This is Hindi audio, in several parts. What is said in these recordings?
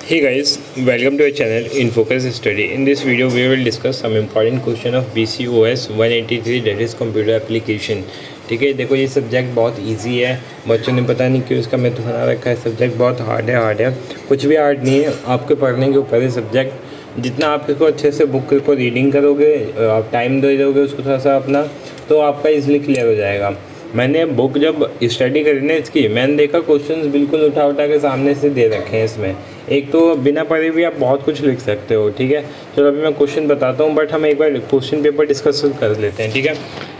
Hey guys, welcome to our channel in Focus Study. In this video, we will discuss some important question of BCOS 183 that is Computer Application. ठीक है, देखो ये सब्जेक्ट बहुत इजी है, बच्चों ने पता नहीं क्यों इसका मैं तो बना रखा है। सब्जेक्ट बहुत हार्ड है, कुछ भी हार्ड नहीं है, आपके पढ़ने के ऊपर है सब्जेक्ट। जितना आप इसको अच्छे से बुक को रीडिंग करोगे, आप टाइम दे दोगे उसको थोड़ा सा अपना, तो आपका इजीली क्लियर हो जाएगा। मैंने बुक जब स्टडी करी ना इसकी, मैंने देखा क्वेश्चंस बिल्कुल उठा के सामने से दे रखे हैं इसमें। एक तो बिना पढ़े भी आप बहुत कुछ लिख सकते हो, ठीक है। चलो अभी मैं क्वेश्चन बताता हूँ, बट हम एक बार क्वेश्चन पेपर डिस्कस कर लेते हैं, ठीक है।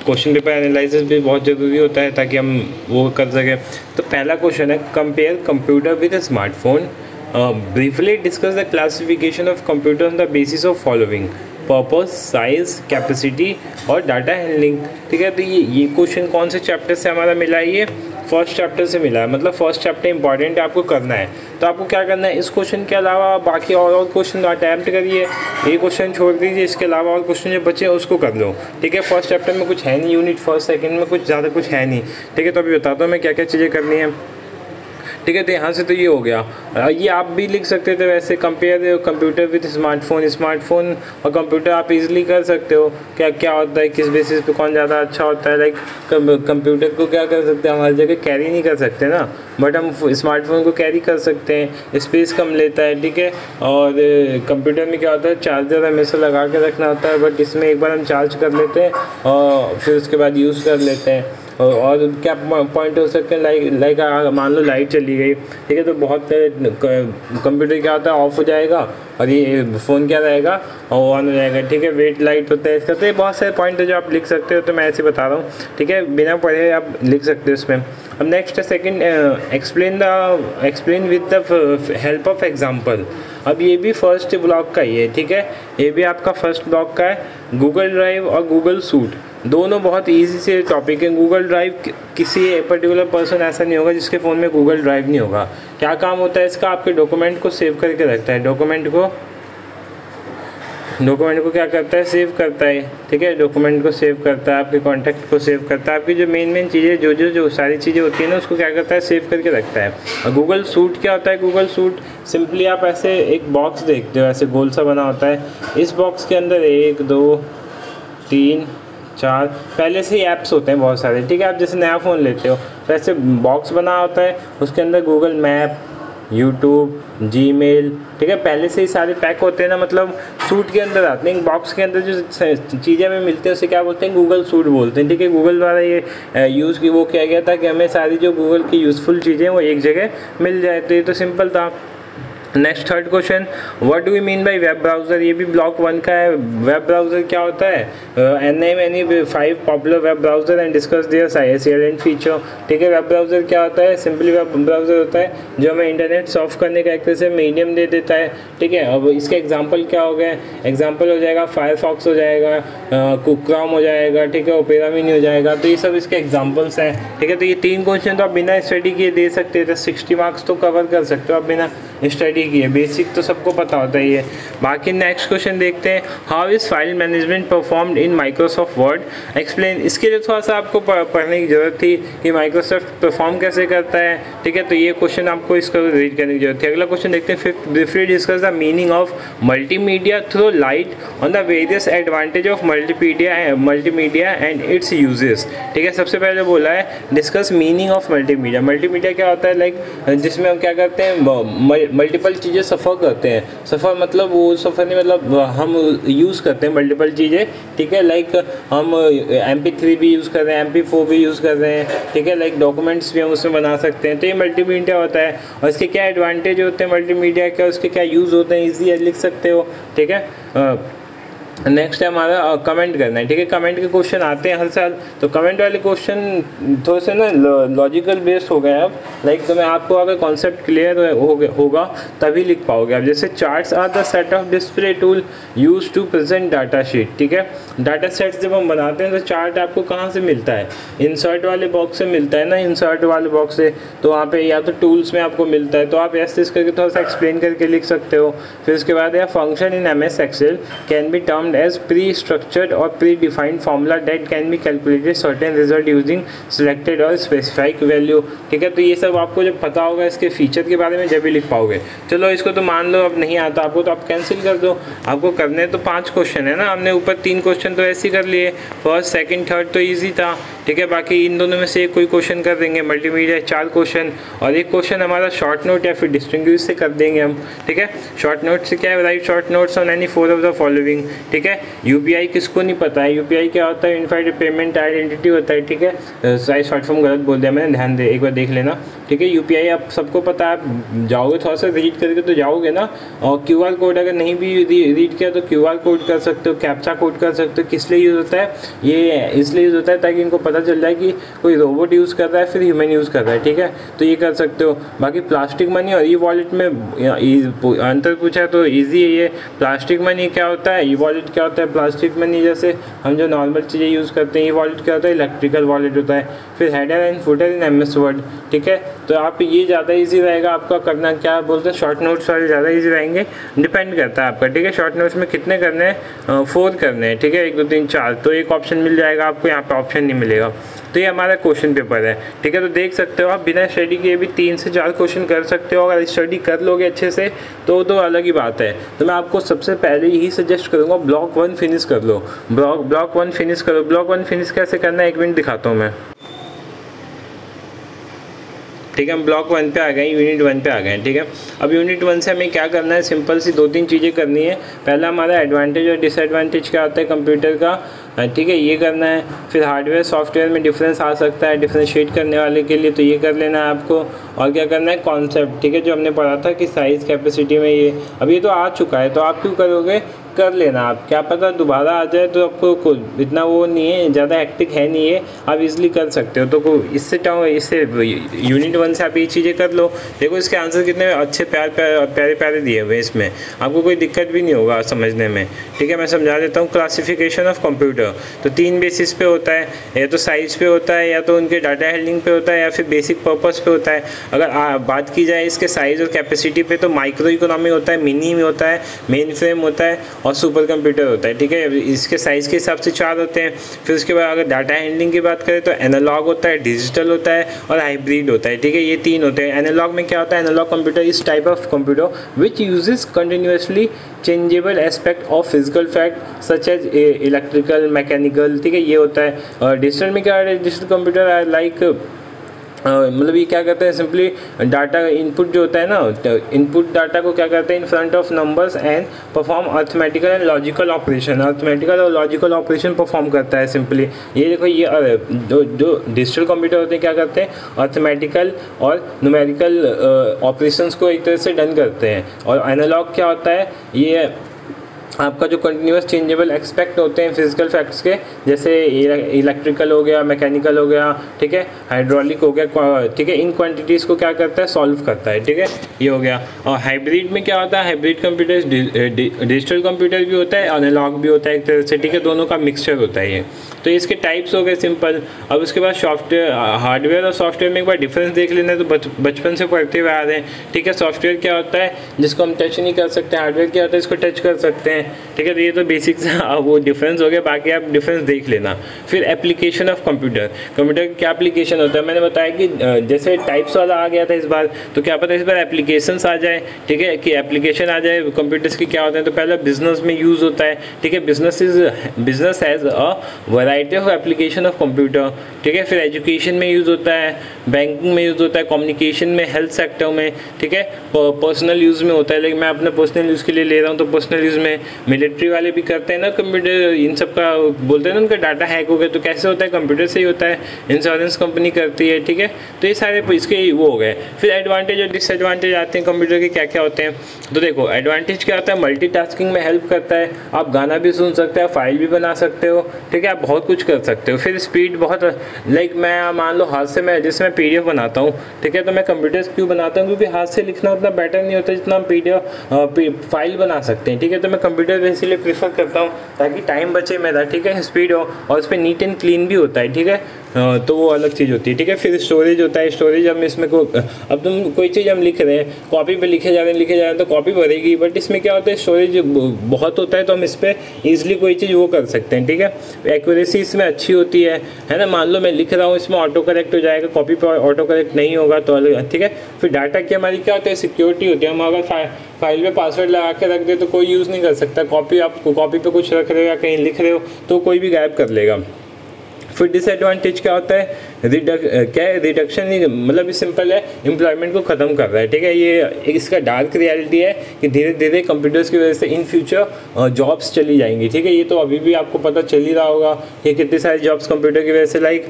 क्वेश्चन पेपर एनालिसिस भी बहुत ज़रूरी होता है ताकि हम वो कर सकें। तो पहला क्वेश्चन है, compare computer with a smartphone, briefly discuss the classification of computer on the basis of following: purpose, size, capacity और डाटा हैंडलिंग। ठीक है, तो ये क्वेश्चन कौन से चैप्टर से हमारा मिला है? ये फर्स्ट चैप्टर से मिला है, मतलब फर्स्ट चैप्टर इंपॉर्टेंट है, आपको करना है। तो आपको क्या करना है, इस क्वेश्चन के अलावा बाकी और क्वेश्चन अटैम्प्ट करिए, ये क्वेश्चन छोड़ दीजिए, इसके अलावा और क्वेश्चन जो बचे उसको कर लो, ठीक है। फर्स्ट चैप्टर में कुछ है नहीं, यूनिट फर्स्ट सेकंड में कुछ ज़्यादा कुछ है नहीं, ठीक है। तो अभी बताता हूँ मैं क्या क्या चीज़ें करनी है, ठीक है। तो यहाँ से तो ये हो गया। ये आप भी लिख सकते थे वैसे, कंपेयर कंप्यूटर विद स्मार्टफोन और कंप्यूटर आप इजीली कर सकते हो। क्या क्या होता है, किस बेसिस पे कौन ज़्यादा अच्छा होता है। लाइक कंप्यूटर को क्या कर सकते हैं, हम हर जगह कैरी नहीं कर सकते ना, बट हम स्मार्टफोन को कैरी कर सकते हैं, स्पेस कम लेता है, ठीक है। और कंप्यूटर में क्या होता है, चार्जर हमेशा लगा के रखना होता है, बट इसमें एक बार हम चार्ज कर लेते हैं और फिर उसके बाद यूज़ कर लेते हैं। और क्या पॉइंट हो सकते हैं, लाइक मान लो लाइट चली गई, ठीक है, तो बहुत कंप्यूटर क्या होता है, ऑफ हो जाएगा और ये फ़ोन क्या रहेगा, और ऑन हो जाएगा, ठीक है। वेट लाइट होता है इसका। तो ये बहुत सारे पॉइंट है जो आप लिख सकते हो, तो मैं ऐसे बता रहा हूँ, ठीक है, बिना पढ़े आप लिख सकते हो इसमें। अब नेक्स्ट है second, explain with the help of example. अब ये भी फर्स्ट ब्लॉक का ही है, ठीक है, ये भी आपका फर्स्ट ब्लॉक का है। गूगल ड्राइव और गूगल सूट दोनों बहुत इजी से टॉपिक है। गूगल ड्राइव, किसी पर्टिकुलर पर्सन ऐसा नहीं होगा जिसके फ़ोन में गूगल ड्राइव नहीं होगा। क्या काम होता है इसका, आपके डॉक्यूमेंट को सेव करके रखता है, डॉक्यूमेंट को क्या करता है, सेव करता है, ठीक है। डॉक्यूमेंट को सेव करता है, आपके कॉन्टैक्ट को सेव करता है, आपकी जो मेन चीज़ें जो सारी चीज़ें होती है ना, उसको क्या करता है, सेव करके रखता है। और गूगल सूट क्या होता है, गूगल सूट सिंपली आप ऐसे एक बॉक्स देखते हो, ऐसे गोल सा बना होता है। इस बॉक्स के अंदर 1 2 3 4 पहले से ही ऐप्स होते हैं बहुत सारे, ठीक है। आप जैसे नया फ़ोन लेते हो तो ऐसे बॉक्स बना होता है, उसके अंदर गूगल मैप, यूट्यूब, जीमेल, ठीक है, पहले से ही सारे पैक होते हैं ना, मतलब सूट के अंदर आते हैं। बॉक्स के अंदर जो चीज़ें हमें मिलती हैं उसे क्या बोलते हैं, गूगल सूट बोलते हैं, ठीक है। गूगल द्वारा ये यूज़ की वो किया गया था कि हमें सारी जो गूगल की यूज़फुल चीज़ें वो एक जगह मिल जाए। तो ये तो सिंपल था। Next third question, what do we mean by web browser. ये भी ब्लॉक 1 का है। वेब ब्राउज़र क्या होता है, name any 5 popular web browser and discuss their silent feature, ठीक है। वेब ब्राउज़र क्या होता है, सिंपली वेब ब्राउज़र होता है जो हमें इंटरनेट सर्फ करने का एक तरह से मीडियम दे देता है, ठीक है। अब इसके एग्जाम्पल क्या हो गए, एग्जाम्पल हो जाएगा फायरफॉक्स हो जाएगा, क्रोम हो जाएगा, ठीक है, ओपेरा मिनी हो जाएगा। तो ये सब इसके एग्जाम्पल्स हैं, ठीक है। तो ये 3 क्वेश्चन तो आप बिना स्टडी किए दे सकते थे, 60 मार्क्स तो कवर कर सकते हो आप बिना स्टडी किए। बेसिक तो सबको पता होता ही है। बाकी नेक्स्ट क्वेश्चन देखते हैं, how is file management performed in Microsoft word, explain. इसके लिए थोड़ा सा आपको पढ़ने की ज़रूरत थी कि माइक्रोसॉफ्ट परफॉर्म कैसे करता है, ठीक है। तो ये क्वेश्चन आपको इसका रीड करने की जरूरत थी। अगला क्वेश्चन देखते हैं, fifth, briefly discuss the meaning of multimedia throw light on the various advantage of multimedia and its uses, ठीक है। सबसे पहले बोला है discuss meaning of multimedia. Multimedia क्या होता है, लाइक जिसमें हम क्या करते हैं, मल्टीपल चीज़ें सफ़र करते हैं। सफ़र मतलब वो सफ़र नहीं, मतलब हम यूज़ करते हैं मल्टीपल चीज़ें, ठीक है। लाइक हम MP3 भी यूज़ कर रहे हैं, MP4 भी यूज़ कर रहे हैं, ठीक है। लाइक डॉक्यूमेंट्स भी हम उसमें बना सकते हैं। तो ये मल्टीमीडिया होता है। और इसके क्या एडवांटेज होते हैं मल्टीमीडिया के, उसके क्या यूज़ होते हैं, ईजी लिख सकते हो, ठीक है। नेक्स्ट है हमारा कमेंट करना है, ठीक है। कमेंट के क्वेश्चन आते हैं हर साल, तो कमेंट वाले क्वेश्चन थोड़े से ना लॉजिकल बेस्ड हो गए अब। लाइक तो मैं आपको अगर कॉन्सेप्ट क्लियर होगा तभी लिख पाओगे आप। जैसे charts are the set of display tool use to present data sheet, ठीक है। डाटा सेट्स जब हम बनाते हैं तो चार्ट आपको कहाँ से मिलता है, इंसर्ट वाले बॉक्स से मिलता है ना, इंसर्ट वाले बॉक्स से। तो वहाँ पे या तो टूल्स में आपको मिलता है, तो आप ऐसे करके थोड़ा सा एक्सप्लेन करके लिख सकते हो। फिर उसके बाद या function in MS Excel can be term termed as pre-structured or pre-defined formula that can be calculated certain result using selected or specific value। ठीक है, तो ये सब आपको जब पता होगा इसके फीचर के बारे में जब भी लिख पाओगे। चलो इसको तो मान लो अब नहीं आता आपको, तो आप कैंसिल कर दो। आपको करने तो 5 क्वेश्चन है ना, हमने ऊपर 3 क्वेश्चन तो ऐसे ही कर लिए, फर्स्ट सेकंड थर्ड तो ईजी था। ठीक है, बाकी इन दोनों में से कोई क्वेश्चन कर देंगे, मल्टीमीडिया 4 क्वेश्चन, और एक क्वेश्चन हमारा शॉर्ट नोट या फिर डिस्टिंग्विश से कर देंगे हम। ठीक है, शॉर्ट नोट से क्या है, right short notes on any 4 of the following. ठीक है, यूपीआई किसको नहीं पता है, यूपीआई क्या होता है, यूनिफाइड पेमेंट आइडेंटिटी होता है। ठीक है, साइज शॉर्ट फॉर्म गलत बोल दिया मैंने, ध्यान दे एक बार देख लेना। ठीक है, यूपीआई आप सबको पता है, आप जाओगे थोड़ा सा रीड करके तो जाओगे ना। और क्यूआर कोड अगर नहीं भी रीड किया तो क्यूआर कोड कर सकते हो, कैप्चा कोड कर सकते हो। किस लिए यूज़ होता है, ये इसलिए यूज़ होता है ताकि इनको पता चल जाए कि कोई रोबोट यूज़ कर रहा है फिर ह्यूमन यूज़ कर रहा है। ठीक है, तो ये कर सकते हो। बाकी प्लास्टिक मनी और ई वॉलेट में अंतर पूछा तो ईजी है ये। प्लास्टिक मनी क्या होता है, ई वॉलेट क्या होता है। प्लास्टिक मनी जैसे हम जो नॉर्मल चीज़ें यूज़ करते हैं, ई वॉलेट क्या होता है, इलेक्ट्रिकल वॉलेट होता है। फिर header and footer in MS word. ठीक है, तो आप ये ज़्यादा ईजी रहेगा आपका करना, क्या बोलते हैं शॉर्ट नोट्स वाले ज़्यादा ईजी रहेंगे, डिपेंड करता है आपका। ठीक है, शॉर्ट नोट्स में कितने करने हैं, 4 करने हैं। ठीक है, 1 2 3 4, तो एक ऑप्शन मिल जाएगा आपको, यहाँ पे ऑप्शन नहीं मिलेगा। तो ये हमारा क्वेश्चन पेपर है। ठीक है, तो देख सकते हो आप बिना स्टडी किए भी 3 से 4 क्वेश्चन कर सकते हो। अगर स्टडी कर लोगे अच्छे से तो अलग ही बात है। तो मैं आपको सबसे पहले यही सजेस्ट करूँगा, ब्लॉक 1 फिनिश कर लो। ब्लॉक 1 फिनिश करो। ब्लॉक 1 फिनिश कैसे करना है, 1 मिनट दिखाता हूँ मैं। ठीक है, हम ब्लॉक 1 पे आ गए, यूनिट 1 पे आ गए। ठीक है, अब यूनिट 1 से हमें क्या करना है, सिंपल सी 2-3 चीज़ें करनी है। पहला हमारा एडवांटेज और डिसएडवांटेज क्या होता है कंप्यूटर का। ठीक है, ये करना है। फिर हार्डवेयर सॉफ्टवेयर में डिफरेंस आ सकता है डिफरेंशिएट करने वाले के लिए, तो ये कर लेना है आपको। और क्या करना है, कॉन्सेप्ट। ठीक है, जो हमने पढ़ा था कि साइज़ कैपेसिटी में ये, अब ये तो आ चुका है, तो आप क्यों करोगे, कर लेना आप, क्या पता दोबारा आ जाए तो आपको इतना वो नहीं है, ज़्यादा हेक्टिक है नहीं है, आप इजीली कर सकते हो। तो इससे यूनिट 1 से आप ये चीज़ें कर लो। देखो इसके आंसर कितने अच्छे प्यारे दिए हुए हैं, इसमें आपको कोई दिक्कत भी नहीं होगा समझने में। ठीक है, मैं समझा देता हूँ। क्लासिफिकेशन ऑफ कंप्यूटर तो 3 बेसिस पे होता है, या तो साइज़ पे होता है, या तो उनके डाटा हैंडलिंग पे होता है, या फिर बेसिक पर्पस पे होता है। अगर बात की जाए इसके साइज़ और कैपेसिटी पे, तो माइक्रो इकोनॉमी होता है, मिनी में होता है, मेन फ्रेम होता है और सुपर कंप्यूटर होता है। ठीक है, इसके साइज़ के हिसाब से 4 होते हैं। फिर उसके बाद अगर डाटा हैंडलिंग की बात करें तो एनालॉग होता है, डिजिटल होता है और हाइब्रिड होता है। ठीक है, ये 3 होते हैं। एनालॉग में क्या होता है, analog computer is type of computer which uses continuously changeable aspect of physical fact such as electrical mechanical. ठीक है, ये होता है। और डिजिटल में क्या है, डिजिटल कंप्यूटर आर लाइक मतलब ये क्या करते हैं, सिंपली डाटा इनपुट जो होता है ना, इनपुट डाटा को क्या करते हैं, in front of numbers and perform arithmetical and logical operation. Arithmetical और लॉजिकल ऑपरेशन परफॉर्म करता है सिंपली। ये देखो, ये जो डिजिटल कंप्यूटर होते हैं क्या करते हैं, अर्थमेटिकल और न्यूमेरिकल ऑपरेशंस को एक तरह से डन करते हैं। और एनालॉग क्या होता है, ये आपका जो कंटिन्यूस चेंजेबल एक्सपेक्ट होते हैं फिजिकल फैक्ट्स के, जैसे इलेक्ट्रिकल हो गया, मैकेनिकल हो गया, ठीक है, हाइड्रोलिक हो गया। ठीक है, इन क्वांटिटीज़ को क्या करता है, सॉल्व करता है। ठीक है, ये हो गया। और हाइब्रिड में क्या होता है, हाइब्रिड कंप्यूटर डिजिटल कंप्यूटर भी होता है, एनालॉग भी होता है एक तरह से। ठीक है, दोनों का मिक्सचर होता है ये। तो इसके टाइप्स हो गए सिंपल। अब उसके बाद सॉफ्टवेयर, हार्डवेयर और सॉफ्टवेयर में एक बार डिफरेंस देख लेना, तो बचपन से पढ़ते हुए आ रहे हैं। ठीक है, सॉफ्टवेयर क्या होता है जिसको हम टच नहीं कर सकते, हार्डवेयर क्या होता है इसको टच कर सकते हैं। ठीक है, तो ये तो बेसिक वो डिफरेंस हो गया, बाकी आप डिफरेंस देख लेना। फिर एप्लीकेशन ऑफ कंप्यूटर, कंप्यूटर क्या एप्लीकेशन होता है, मैंने बताया कि जैसे टाइप्स वाला आ गया था इस बार, तो क्या पता इस बार एप्लीकेशंस आ जाए। ठीक है, कि एप्लीकेशन आ जाए कंप्यूटर्स की, क्या होते हैं, तो पहले बिजनेस में यूज़ होता है। ठीक है, business has a variety of application of computer. ठीक है, फिर एजुकेशन में यूज़ होता है, बैंकिंग में यूज़ होता है, कम्युनिकेशन में, हेल्थ सेक्टर में। ठीक है, पर्सनल यूज़ में होता है, लेकिन मैं अपने पर्सनल यूज़ के लिए ले रहा हूँ, तो पर्सनल यूज़ में। मिलिट्री वाले भी करते हैं ना कंप्यूटर, इन सब का बोलते हैं ना, उनका डाटा हैक हो गया, तो कैसे होता है, कंप्यूटर से ही होता है। इंश्योरेंस कंपनी करती है। ठीक है, तो ये सारे इसके वो हो गए। फिर एडवांटेज और डिसएडवांटेज आते हैं कंप्यूटर के, क्या क्या होते हैं। तो देखो, एडवांटेज क्या होता है, मल्टीटास्किंग में हेल्प करता है, आप गाना भी सुन सकते हो, फाइल भी बना सकते हो। ठीक है, आप बहुत कुछ कर सकते हो। फिर स्पीड बहुत, लाइक मैं मान लो हाथ से जैसे मैं PDF बनाता हूँ। ठीक है, तो मैं कंप्यूटर से क्यों बनाता हूँ, क्योंकि हाथ से लिखना उतना बेटर नहीं होता जितना हम PDF फाइल बना सकते हैं। ठीक है, तो मैं कंप्यूटर पे इसीलिए प्रीफर करता हूँ ताकि टाइम बचे मेरा। ठीक है, स्पीड हो और उस पर नीट एंड क्लीन भी होता है। ठीक है, तो वो अलग चीज़ होती है, ठीक है। फिर स्टोरेज होता है, स्टोरेज हम इसमें अब तुम कोई चीज़ हम लिख रहे हैं, कॉपी पे लिखे जा रहे हैं तो कॉपी भरेगी, बट इसमें क्या होता है स्टोरेज बहुत होता है, तो हम इस पर ईजिली कोई चीज़ वो कर सकते हैं, ठीक है। एक्यूरेसी इसमें अच्छी होती है ना। मान लो मैं लिख रहा हूँ, इसमें ऑटो करेक्ट हो जाएगा, कॉपी पर ऑटो करेक्ट नहीं होगा तो अलग, ठीक है। फिर डाटा की हमारी क्या होती है, सिक्योरिटी होती है। हम अगर फाइल में पासवर्ड लगा के रख दे तो कोई यूज़ नहीं कर सकता। आप कॉपी पे कुछ रख रहे हो या कहीं लिख रहे हो तो कोई भी गायब कर लेगा। फिर डिसएडवांटेज क्या होता है, रिडक्शन, मतलब ये सिंपल है, एम्प्लॉयमेंट को ख़त्म कर रहा है, ठीक है। ये इसका डार्क रियलिटी है कि धीरे धीरे कंप्यूटर्स की वजह से इन फ्यूचर जॉब्स चली जाएंगी, ठीक है। ये तो अभी भी आपको पता चल ही रहा होगा कि कितनी सारी जॉब्स कंप्यूटर की वजह से, लाइक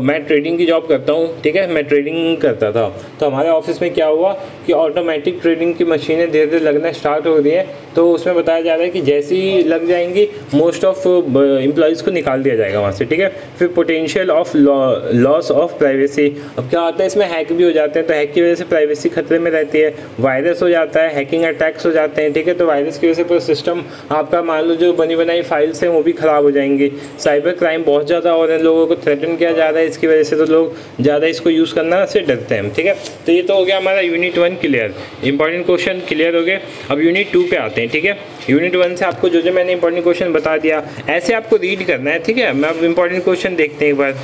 मैं ट्रेडिंग की जॉब करता हूँ, ठीक है। मैं ट्रेडिंग करता था, तो हमारे ऑफिस में क्या हुआ कि ऑटोमेटिक ट्रेडिंग की मशीनें धीरे धीरे लगना स्टार्ट हो रही हैं। तो उसमें बताया जा रहा है कि जैसे ही लग जाएंगी मोस्ट ऑफ एम्प्लॉयज़ को निकाल दिया जाएगा वहाँ से, ठीक है। फिर potential of loss of privacy, अब क्या होता है इसमें हैक भी हो जाते हैं, तो हैक की वजह से प्राइवेसी खतरे में रहती है। वायरस हो जाता है, हैकिंग अटैक्स हो जाते हैं, ठीक है। तो वायरस की वजह से पूरा सिस्टम आपका, मान लो जो बनी बनाई फाइल्स हैं वो भी ख़राब हो जाएंगी। साइबर क्राइम बहुत ज़्यादा हो रहे हैं, लोगों को थ्रेटन किया जा रहा है इसकी वजह से, तो लोग ज़्यादा इसको यूज़ करना से डरते हैं, ठीक है। तो ये तो हो गया हमारा unit 1 clear, important question clear हो गए। अब यूनिट 2 पे आते हैं, ठीक है। यूनिट 1 से आपको जो मैंने इंपॉर्टेंट क्वेश्चन बता दिया, ऐसे आपको रीड करना है, ठीक है। मैं अब इंपॉर्टेंट क्वेश्चन देखते हैं एक बार,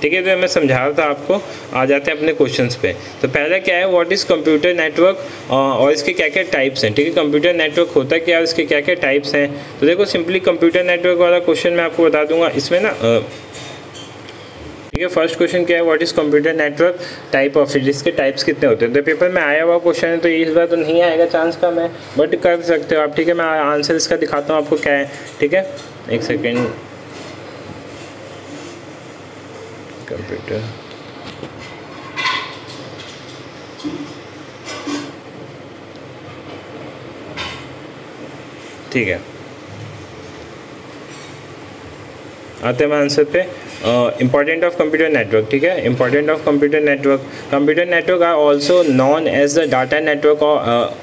ठीक है। तो मैं समझा रहा था आपको, आ जाते हैं अपने क्वेश्चंस पे। तो पहला क्या है, व्हाट इज़ कंप्यूटर नेटवर्क और इसके क्या क्या टाइप्स हैं, ठीक है। कंप्यूटर नेटवर्क होता क्या है, इसके क्या क्या टाइप्स हैं। तो देखो सिंपली कंप्यूटर नेटवर्क वाला क्वेश्चन मैं आपको बता दूंगा इसमें ना, ठीक है। फर्स्ट क्वेश्चन क्या है, what is computer network, type of it, इसके टाइप्स कितने होते हैं। तो पेपर में आया हुआ क्वेश्चन है, तो इस बार तो नहीं आएगा, चांस कम है, बट कर सकते हो आप, ठीक है। मैं आंसर इसका दिखाता हूँ आपको क्या है, ठीक है। एक सेकेंड, कंप्यूटर, ठीक है। आते हैं आंसर पे। इंपॉर्टेंट ऑफ कंप्यूटर नेटवर्क, ठीक है। Important of computer network are also known as the data network or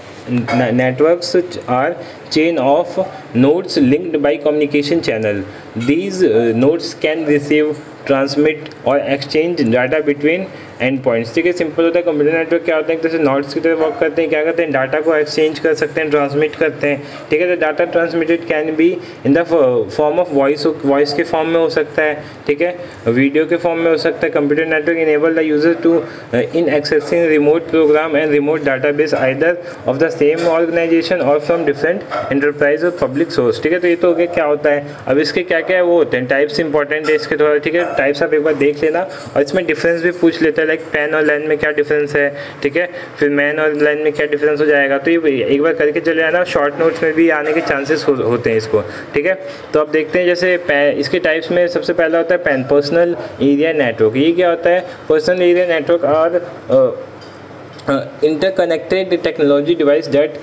networks are chain of nodes linked by communication channel. These nodes can receive, transmit or exchange data between and points, ठीक है। सिंपल होता है कंप्यूटर नेटवर्क क्या होता है, जैसे नोड्स की तरह वर्क करते हैं, क्या करते हैं, डाटा को एक्सचेंज कर सकते हैं, ट्रांसमिट करते हैं, ठीक है। तो data transmitted can be in the form of voice के फॉर्म में हो सकता है, ठीक है, वीडियो के फॉर्म में हो सकता है। Computer network enable the user to in accessing remote program and remote database either of the same organisation or from different enterprise or public source, ठीक है। तो ये तो हो गया क्या होता है। अब इसके क्या क्या वो होते हैं, टाइप्स इंपॉर्टेंट है इसके थोड़ा, ठीक है। टाइप्स आप एक बार देख लेना, और इसमें डिफरेंस भी पूछ लेता है, लाइक पेन और लाइन में क्या डिफरेंस है, ठीक है। फिर मैन और लाइन में क्या डिफरेंस हो जाएगा, तो ये एक बार करके चले जाना। शॉर्ट नोट्स में भी आने के चांसेस होते हैं इसको, ठीक है। तो अब देखते हैं, जैसे इसके टाइप्स में सबसे पहला होता है पैन पर्सनल एरिया नेटवर्क। ये क्या होता है, पर्सनल एरिया नेटवर्क और interconnected technology device that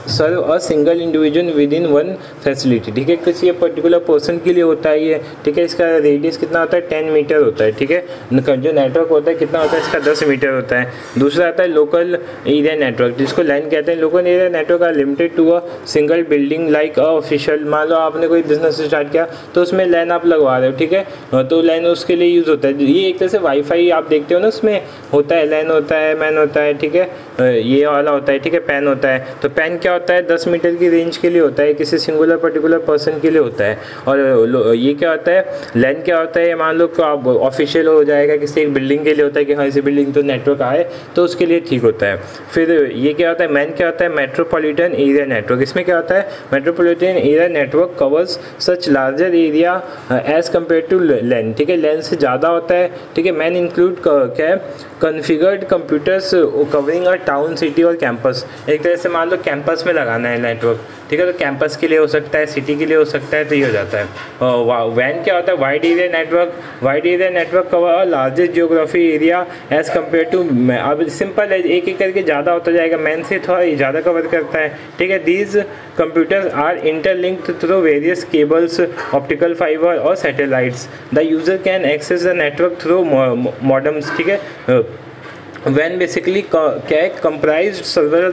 serve a single individual within one facility, ठीक है। किसी पर्टिकुलर पर्सन के लिए होता है ये, ठीक है। इसका रेडियस कितना होता है, 10 मीटर होता है, ठीक है। जो नेटवर्क होता है कितना होता है इसका, 10 मीटर होता है। दूसरा आता है लोकल एरिया नेटवर्क, जिसको लैन कहते हैं। Local area network are limited to a single building like official, मान लो आपने कोई बिजनेस स्टार्ट किया तो उसमें लैन आप लगवा रहे हो, ठीक है। तो लैन उसके लिए यूज़ होता है। ये एक तरह से वाईफाई आप देखते हो ना, उसमें होता है लैन होता है, मैन होता है, ठीक है। ये वाला होता है, ठीक है। पेन होता है, तो पेन क्या होता है, 10 मीटर की रेंज के लिए होता है, किसी सिंगुलर पर्टिकुलर पर्सन के लिए होता है। और ये क्या होता है, लैन क्या होता है, मान लो कि आप ऑफिशियल हो जाएगा, किसी एक बिल्डिंग के लिए होता है कि हाँ इसी बिल्डिंग तो नेटवर्क आए तो उसके लिए ठीक होता है। फिर ये क्या होता है, मैन क्या होता है, मेट्रोपॉलिटन एरिया नेटवर्क। इसमें क्या होता है, metropolitan area network covers such larger area as compare to LAN, ठीक है। लैन से ज़्यादा होता है, ठीक है। मैन इंक्लूड क्या है, configured computers covering a town, city और कैंपस। एक तरह से मान लो कैंपस में लगाना है नेटवर्क, ठीक है। तो कैंपस के लिए हो सकता है, सिटी के लिए हो सकता है, तो ये हो जाता है। वैन क्या होता है, wide area network. Wide area network cover largest geography area as compare to, अब सिंपल है, एक एक करके ज़्यादा होता जाएगा, मैन से थोड़ा ज़्यादा कवर करता है, ठीक है। These computers are interlinked through various cables, optical fibre और satellites. The user can access the network through modems, ठीक है। वैन बेसिकली क्या है, कंप्राइज सर्वर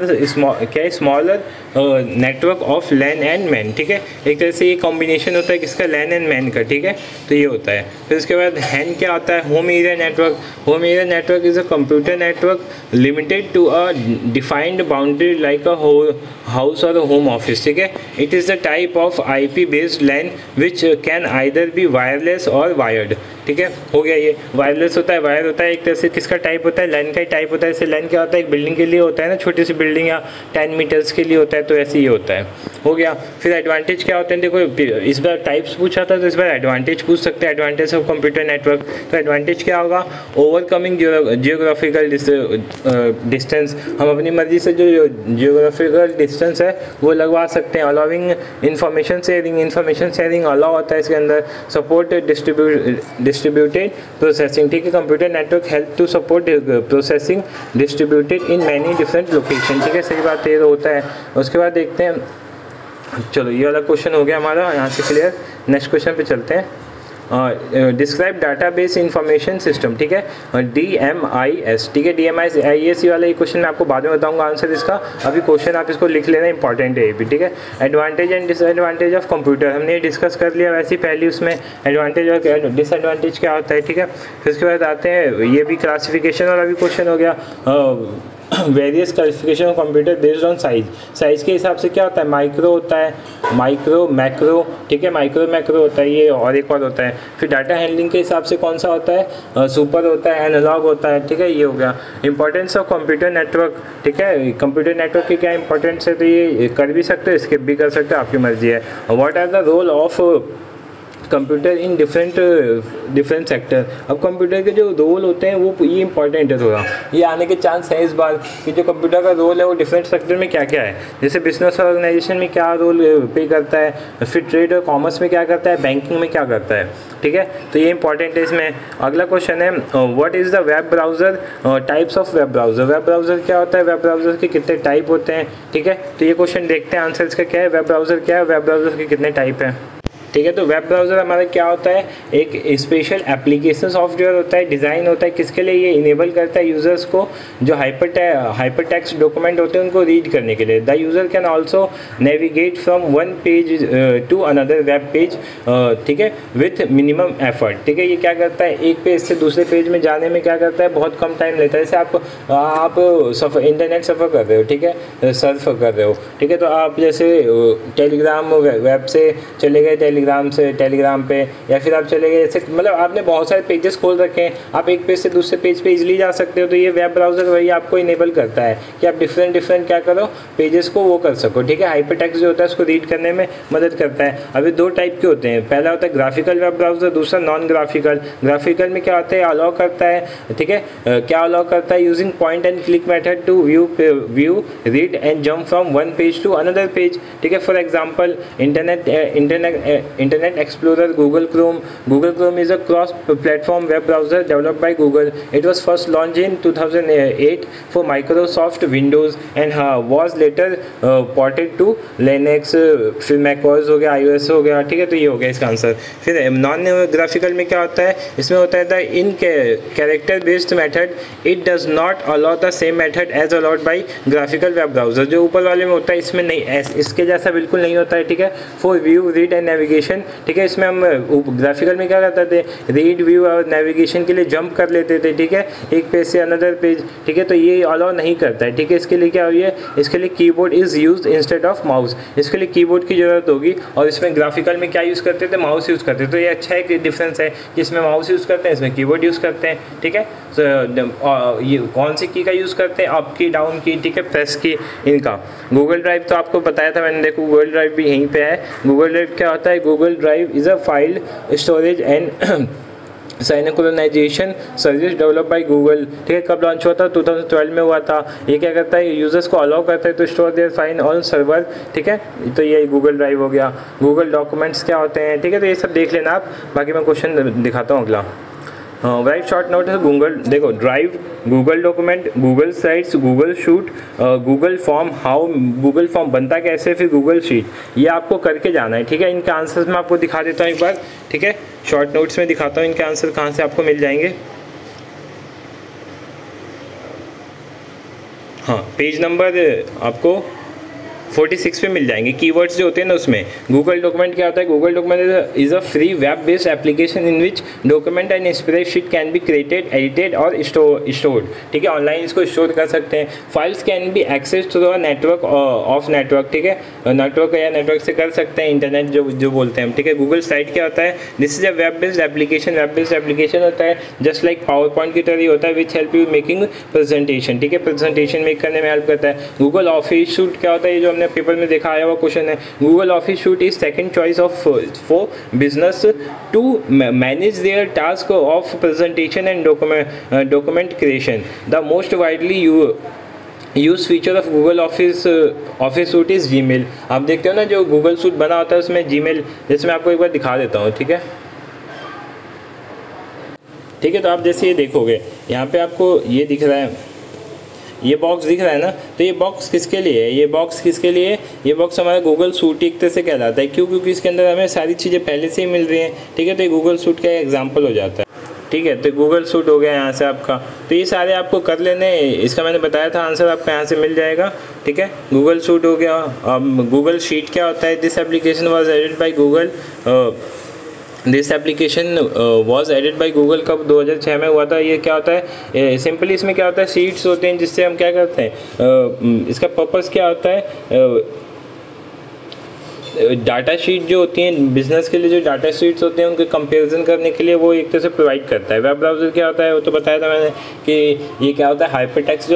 क्या है, smaller network of LAN and MAN, ठीक है। एक तरह से ये कॉम्बिनेशन होता है किसका, लैन एंड मैन का, ठीक है। तो ये होता है। फिर उसके बाद हैन क्या होता है, home area network. Home area network is a computer network limited to a defined boundary like a house or home office, ठीक है। It is the type of IP based LAN which can either be wireless or wired, ठीक है। हो गया, ये वायरलेस होता है, वायर होता है। एक तरह से किसका टाइप होता है, लैन का ही टाइप होता है। जैसे लैन क्या होता है, एक बिल्डिंग के लिए होता है ना, छोटी सी बिल्डिंग या 10 मीटर्स के लिए होता है, तो ऐसे ही होता है। हो गया। फिर एडवांटेज क्या होते हैं, देखो इस बार टाइप्स पूछा था तो इस बार एडवांटेज पूछ सकते हैं, एडवांटेज ऑफ कंप्यूटर नेटवर्क। तो एडवांटेज क्या होगा, ओवरकमिंग जियोग्राफिकल डिस्टेंस, हम अपनी मर्जी से जो जियोग्राफिकल डिस्टेंस है वो लगवा सकते हैं। अलाउिंग इंफॉर्मेशन शेयरिंग अलाउ होता है इसके अंदर। सपोर्ट डिस्ट्रीब्यूटेड प्रोसेसिंग, ठीक है। Computer network help to support processing distributed in many different location, ठीक है। सही बात ये तो होता है। उसके बाद देखते हैं, चलो ये वाला क्वेश्चन हो गया हमारा यहाँ से क्लियर। नेक्स्ट क्वेश्चन पे चलते हैं। डिस्क्राइब डाटाबेस इंफॉर्मेशन सिस्टम, ठीक है, DMIS, ठीक है। DMIS वाला ये क्वेश्चन मैं आपको बाद में बताऊंगा आंसर इसका। अभी क्वेश्चन आप इसको लिख लेना, इंपॉर्टेंट है ये भी, ठीक है। Advantage and disadvantage of computer हमने ये डिस्कस कर लिया वैसे ही पहले, उसमें एडवांटेज और डिसएडवांटेज क्या होता है, ठीक है। फिर उसके बाद आते हैं, ये भी क्लासिफिकेशन और अभी क्वेश्चन हो गया various classification of computer based on size के हिसाब से क्या होता है, माइक्रो होता है, माइक्रो मैक्रो, ठीक है। माइक्रो मैक्रो होता है ये, और एक और होता है। फिर डाटा हैंडलिंग के हिसाब से कौन सा होता है, सुपर होता है, एनालॉग होता है, ठीक है। ये हो गया। इंपॉर्टेंस ऑफ कंप्यूटर नेटवर्क, ठीक है। कंप्यूटर नेटवर्क की क्या इंपॉर्टेंस है, तो ये कर भी सकते हो, स्किप भी कर सकते हो, आपकी मर्जी है। What are the role of computer in different sector. अब कंप्यूटर के जो रोल होते हैं वो ये इंपॉर्टेंट है थोड़ा, ये आने के चांस है इस बार कि जो कंप्यूटर का रोल है वो डिफरेंट सेक्टर में क्या क्या है। जैसे बिजनेस ऑर्गेनाइजेशन में क्या रोल पे करता है, फिर ट्रेड और कॉमर्स में क्या करता है, बैंकिंग में क्या करता है, ठीक है। तो ये इंपॉर्टेंट है इसमें। अगला क्वेश्चन है, what is the web browser, types of web browser. Web browser क्या होता है, वेब ब्राउज़र के कितने टाइप होते हैं, ठीक है। तो ये क्वेश्चन देखते हैं आंसर इसका क्या है, वेब ब्राउज़र क्या है, वेब ब्राउज़र के कितने टाइप हैं, ठीक है। तो वेब ब्राउज़र हमारा क्या होता है, एक स्पेशल एप्लीकेशन सॉफ्टवेयर होता है, डिज़ाइन होता है, किसके लिए, ये इनेबल करता है यूज़र्स को जो हाइपर टेक्स्ट डॉक्यूमेंट होते हैं उनको रीड करने के लिए। The user can also navigate from one page to another web page, ठीक है, विथ मिनिमम एफर्ट, ठीक है। ये क्या करता है, एक पेज से दूसरे पेज में जाने में क्या करता है, बहुत कम टाइम लेता है। जैसे आप इंटरनेट सफ़र कर रहे हो, ठीक है, सर्फ कर रहे हो, ठीक है। तो आप जैसे टेलीग्राम वेब से चले गए, टेलीग्राम पे, या फिर आप चले गए, जैसे मतलब आपने बहुत सारे पेजेस खोल रखे हैं, आप एक पेज से दूसरे पेज पे इजीली जा सकते हो। तो ये वेब ब्राउज़र वही आपको इनेबल करता है कि आप डिफरेंट क्या करो, पेजेस को वो कर सको, ठीक है। हाइपर टेक्स्ट जो होता है उसको रीड करने में मदद करता है। अभी दो टाइप के होते हैं, पहला होता है ग्राफिकल वेब ब्राउज़र, दूसरा नॉन ग्राफिकल। ग्राफिकल में क्या होता है, अलाउ करता है, ठीक है, क्या अलाउ करता है, using point and click method to view read and jump from one page to another page, ठीक है। For example Internet Explorer, Google Chrome. Google Chrome is a cross-platform web browser developed by Google. It was first launched in 2008 for Microsoft Windows and was later ported to Linux, फिर macOS हो गया, iOS हो गया, ठीक है। तो ये हो गया इसका आंसर। फिर नॉन ग्राफिकल में क्या होता है, इसमें होता है the in character based method, it does not allow the same method as allowed by graphical web browser. जो ऊपर वाले में होता है इसमें नहीं, इसके जैसा बिल्कुल नहीं होता है, ठीक है। For view read and navigation, ठीक है, इसमें हम ग्राफिकल में क्या करते थे, रीड व्यू और नेविगेशन के लिए जंप कर लेते थे, ठीक है, एक पेज से अनदर पेज, ठीक है। तो ये अलाउ नहीं करता है, ठीक है। इसके लिए क्या हुई है, इसके लिए keyboard is used instead of mouse, इसके लिए कीबोर्ड की ज़रूरत होगी। और इसमें ग्राफिकल में क्या यूज़ करते थे, माउस यूज़ करते थे। तो ये अच्छा एक डिफरेंस है कि इसमें माउस यूज़ करते हैं, इसमें कीबोर्ड यूज़ करते हैं, ठीक है। तो ये कौन सी की का यूज़ करते हैं, अप की, डाउन की, ठीक है, प्रेस की, इनका। गूगल ड्राइव तो आपको बताया था मैंने, देखो गूगल ड्राइव भी यहीं पे है। गूगल ड्राइव क्या होता है, Google drive is a file storage and synchronisation service develop by Google, ठीक है। कब लॉन्च हुआ था, 2012 में हुआ था। ये क्या करता है, यूजर्स को अलाउ करता है to store their file on server, ठीक है। तो ये गूगल ड्राइव हो गया। गूगल डॉक्यूमेंट्स क्या होते हैं, ठीक है। तो ये सब देख लेना आप, बाकी मैं क्वेश्चन दिखाता हूँ अगला। राइट शॉर्ट नोट है गूगल, देखो drive, Google document, Google sites, Google shoot, Google form, how Google form बनता कैसे, फिर गूगल शीट, ये आपको करके जाना है, ठीक है। इनके आंसर्स मैं आपको दिखा देता हूँ एक बार, ठीक है, शॉर्ट नोट्स में दिखाता हूँ इनके आंसर कहाँ से आपको मिल जाएंगे। हाँ, पेज नंबर आपको 46 पे मिल जाएंगे। कीवर्ड्स जो होते हैं ना उसमें गूगल डॉक्यूमेंट क्या होता है, Google document is a free web based application in which document and spreadsheet can be created, edited और स्टोर्ड। ठीक है, ऑनलाइन इसको स्टोर कर सकते हैं। Files can be access through a network of network. ठीक है, नेटवर्क या नेटवर्क से कर सकते हैं, इंटरनेट जो बोलते हैं हम। ठीक है, गूगल साइट क्या होता है, this is a web based application. Web based application होता है जस्ट लाइक पावर पॉइंट की तरह ही होता है, which help you making presentation. ठीक है, प्रेजेंटेशन मेक करने में हेल्प करता है। गूगल ऑफिस सूट क्या होता है, ये जो हमने पेपर में देखा आया हुआ क्वेश्चन है। Google office suite is second choice of for business to manage their task of presentation and document creation. The most widely use feature of Google office suite is Gmail. आप देखते हो ना जो गूगल सूट बना होता है उसमें जीमेल, जैसे मैं आपको एक बार दिखा देता हूँ। ठीक है, ठीक है, तो आप जैसे ये देखोगे यहाँ पे आपको ये दिख रहा है, ये बॉक्स दिख रहा है ना, तो ये बॉक्स किसके लिए है, ये बॉक्स किसके लिए है, ये बॉक्स हमारा गूगल सूट एक तरह से कहलाता है। क्यों? क्योंकि इसके अंदर हमें सारी चीज़ें पहले से ही मिल रही हैं। ठीक है, तो ये गूगल सूट का एग्जाम्पल हो जाता है। ठीक है, तो गूगल सूट हो गया यहाँ से आपका। तो ये सारे आपको कर लेने, इसका मैंने बताया था आंसर आपका यहाँ से मिल जाएगा। ठीक है, गूगल सूट हो गया। अब गूगल शीट क्या होता है, this application was added by Google. This application was added by Google कब 2006 में हुआ था। ये क्या होता है, सिंपली इसमें क्या होता है, शीट्स होते हैं जिससे हम क्या करते हैं, इसका पर्पस क्या होता है, डाटा शीट जो होती हैं बिजनेस के लिए, जो डाटा शीट्स होते हैं उनके कंपैरिजन करने के लिए वो एक तरह से प्रोवाइड करता है। वेब ब्राउज़र क्या होता है वो तो बताया था मैंने कि ये क्या होता है, हाइपरटेक्स्ट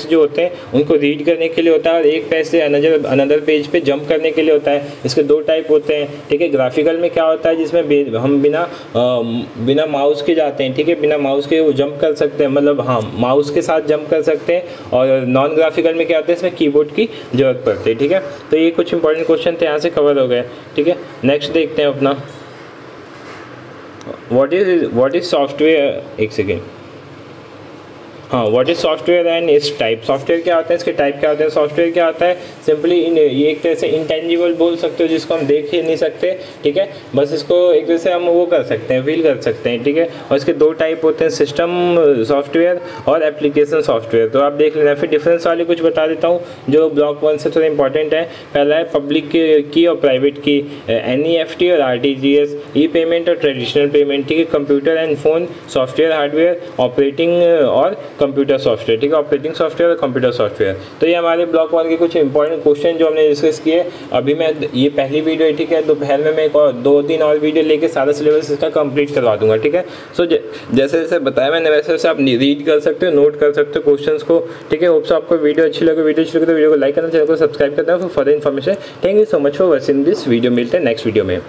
जो होते हैं उनको रीड करने के लिए होता है और एक पेज से अनदर पेज पे जंप करने के लिए होता है। इसके दो टाइप होते हैं। ठीक है, ग्राफिकल में क्या होता है जिसमें हम बिना माउस के जाते हैं। ठीक है, बिना माउस के वो जंप कर सकते हैं, मतलब हाँ माउस के साथ जंप कर सकते हैं। और नॉन ग्राफिकल में क्या होता है, इसमें कीबोर्ड की जरूरत पड़ती है। ठीक है, तो ये कुछ इंपॉर्टेंट क्वेश्चन थे, यहाँ से कवर हो गए। ठीक है, नेक्स्ट देखते हैं अपना, व्हाट इज सॉफ्टवेयर, एक सेकेंड, हाँ, what is software and it's type. Software क्या होता है, इसके टाइप क्या होते हैं। सॉफ्टवेयर क्या होता है, सिंपली ये एक तरह से इंटेंजिबल बोल सकते हो, जिसको हम देख ही नहीं सकते। ठीक है, बस इसको एक तरह से हम वो कर सकते हैं, फील कर सकते हैं। ठीक है, और इसके दो टाइप होते हैं, सिस्टम सॉफ्टवेयर और एप्लीकेशन सॉफ्टवेयर। तो आप देख लेना, फिर डिफरेंस वाले कुछ बता देता हूँ जो ब्लॉक 1 से थोड़ा इंपॉर्टेंट है। पहला है पब्लिक की और प्राइवेट की, NEFT और RTGS, ई पेमेंट और ट्रेडिशनल पेमेंट। ठीक है, computer and phone software, hardware, operating और कंप्यूटर सॉफ्टवेयर। ठीक है, ऑपरेटिंग सॉफ्टवेयर और कंप्यूटर सॉफ्टवेयर। तो ये हमारे ब्लॉक 1 के कुछ इंपॉर्टेंट क्वेश्चन जो हमने डिस्कस किए। अभी मैं ये पहली वीडियो है। ठीक है, दोपहर में मैं एक और 2-3 और वीडियो लेके सारा सिलेबस इसका कंप्लीट करवा दूंगा। ठीक है, सो जैसे जैसे बताया मैंने वैसे वैसे आप रीड कर सकते हो, नोट कर सकते हो क्वेश्चंस को। ठीक है, होप सो आपको वीडियो अच्छी लगे। तो वीडियो को लाइक करना, चैनल को सब्सक्राइब करना for further information. Thank you so much for watching this video. मिलते हैं नेक्स्ट वीडियो में।